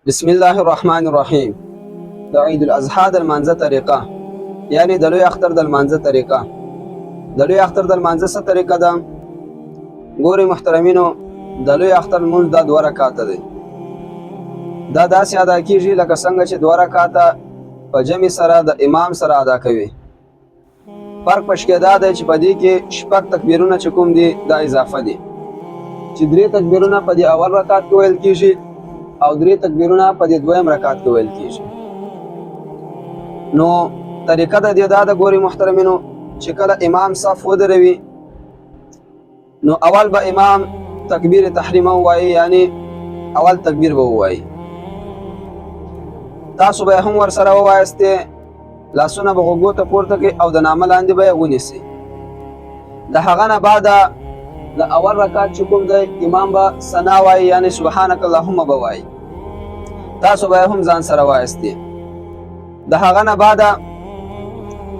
بسم الله الرحمن الرحیم. د عید الاضحی د لمانځه طریقه، یعنی د لوی اختر د لمانځه طریقه. د لوی اختر د لمانځه څه طریقه ده؟ ګورئ محترمینو، د لوی اختر لمونځ دا 2 رکعاته دی. دا داسې ادا کیږي لکه څنګه چې 2 رکعاته په جمع سره د امام سره ادا کوي. فرق پشکې دا دی چې په دې کې شپږ تکبیرونه چې کوم دي دا اضافه دي، چې 3 تکبیرونه په دې اول رکعت کې ویل کیږي او 3 تکبیرونه په دې دویم رکعت کې ویل کیږي. نو طریقه د دې دا د ګوري محترمینو چې کله امام صف ودروي نو اول به امام تکبیر تحریمه وایي، یعنی اول تکبیر به وایي. تاسو به هم ورسره ووایستئ، لاسونه به غوږو ته پورته کړئ او د نامه لاندې به یې ونیسئ. د هغه نه بعد د اول رکعت چې کوم دی امام به ثنا وایي، یعنی سبحانک اللهم به وایي. تاسو به هم ځان سره وایستئ. د هغه نه بعد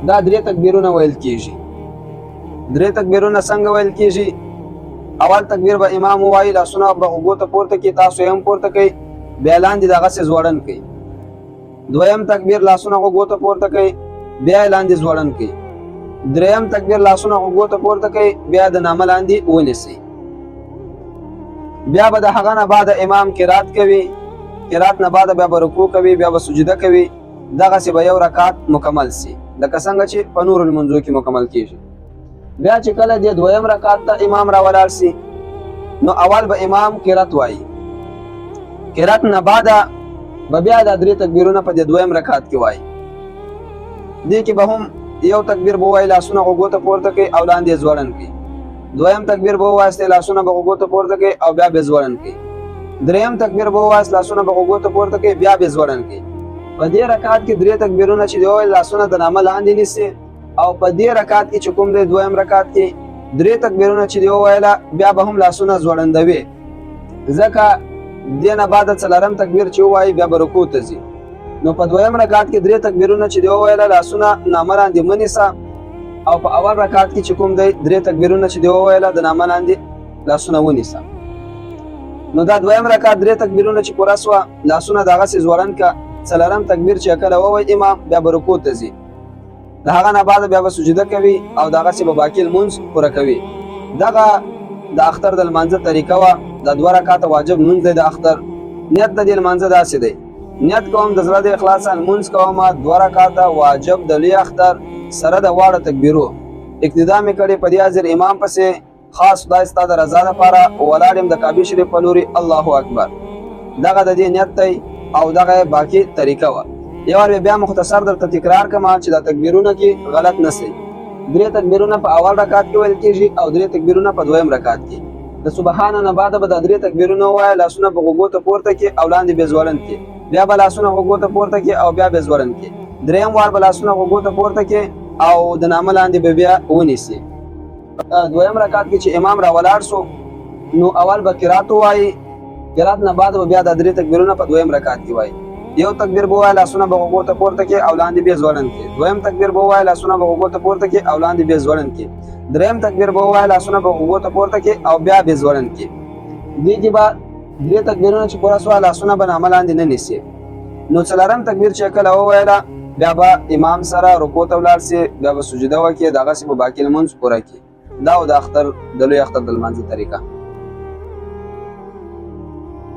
دا 3 تکبیرونه ویل کیږي. 3 تکبیرونه څنګه ویل کیږي؟ اول تکبیر به امام وایي، لاسونه به غوږو ته پورته کړي، تاسو یې هم پورته کړئ، بیا لاندې دغسې ځوړن کړئ. دویم تکبیر لاسونه غوږو ته پورته کړئ، بیا یې لاندې ځوړن کړئ. دریم تکبیر لاسونه غوږو ته پورته کړئ، بیا د نامه لاندې ونیسئ. بیا به د هغه نه بعد امام قرات کوي، قرات نه بعد بیا به رکوع کوي، بیا به سجده کوي. دغسې به 1 رکعت مکمل سي، لکه څنګه چې په نور المنځو کې مکمل کیږي. بیا چې کله د دویم رکعت ته امام را ولاړ سي نو اول به امام قرات وایي، قرات نه بعد به بیا د 3 تکبیرونه په د دویم رکعت کې وایي. دې کې به هم یو تکبیر به وایي، لاسونه غوږو ته پورته کوي او لاندې ځوړن کوي. دویم تکبیر به ووایستئ، لاسونه به غوږو ته پورته کوي او بیا به ځوړن کوي. دریم تکبیر به ووایست، لاسونه به غوږو ته پورته کوي، بیا به ځوړن کوي. په دې رکعت کې 3 تکبیرونه چې دی وایي، لاسونه د نامه لاندې نیسئ. او په دې رکعت کې چې کوم دی دویم رکعت کې 3 تکبیرونه چې دی وویله، بیا به هم لاسونه ځوړندوي، ځکه دې نه بعد 4م تکبیر چې ووایي بیا به رکوع ته ځي. نو په دویم رکعت کې 3 تکبیرونه چې دی وویله، لاسونه نامه لاندې مه نیسه. او په اول رکعت کې چې کوم دی 3 تکبیرونه چې دی وویله، د نامه لاندې لاسونه ونیسه. نو دا دویم رکعت 3 تکبیرونه چې پوره سوه، لاسونه دغسې ځوړن که. 4م تکبیر چې کله ووایي امام، بیا به رکوع ته ځي. د هغه نه بعد بیا به سجده کوي او دغسې به باقي لمونځ پوره کوي. دغه د اختر د لمانځه طریقه وه. د 2 رکعته واجب لمونځ دی د اختر. نیت د دې لمانځه داسې دی، نیت کوم د زړه د اخلاصه لمونځ کومه 2 رکعته واجب د لوی اختر سره د واړه تکبیرو. اقتدا مې کړې په دې حاضر امام پسې، خاص خدای ستا د رضا لپاره ولاړ یم د کعبې شریف په لوري. الله اکبر. دغه د دې نیت دی او دغه باقي طریقه وه. یو وار بیا مختصر درته تکرار کوم چې دا تکبیرونه کې غلط نه سي. 3 تکبیرونه په اول رکعت کې ویل کېږي او 3 تکبیرونه په دویم رکعت کې. د سبحان نه بعد به د 3 تکبیرونه ووایه، لاسونه په غوږو ته پورته کړي او لاندې به ځوړند کړي. بیا به لاسونه غوږو ته پورته کړي او بیا به ځوړند کړي. دریم وار به لاسونه غوږو ته پورته کړي او د نامه لاندې به بیا ونیسي. دویم رکعت کې چې امام را ولاړ سو نو اول به قرات ووایي، قرات نه بعد به بیا د 3 تکبیرونه په دویم رکعت کې وایي. یو تکبیر به ووایي، لاسونه به غوږو ته پورته کړي او لاندې به ځوړند کړي. دویم تکبیر به ووایي، لاسونه به غوږو ته پورته کړي او لاندې به ځوړند کړي. دریم تکبیر به ووایي، لاسونه به غوږو ته پورته کړي او بیا به ځوړند کړي. دې کې به 3 تکبیرونه چې پوره سوه، لاسونه به نامه لاندې نه نیسي. نو 4م تکبیر چې کله وویله، بیا به امام سره رکوع ته ولاړ سي، بیا به سجده وکړي، دغسې به باقي لمونځ پوره کړي. دا و د اختر د لوی اختر د لمانځه طریقه.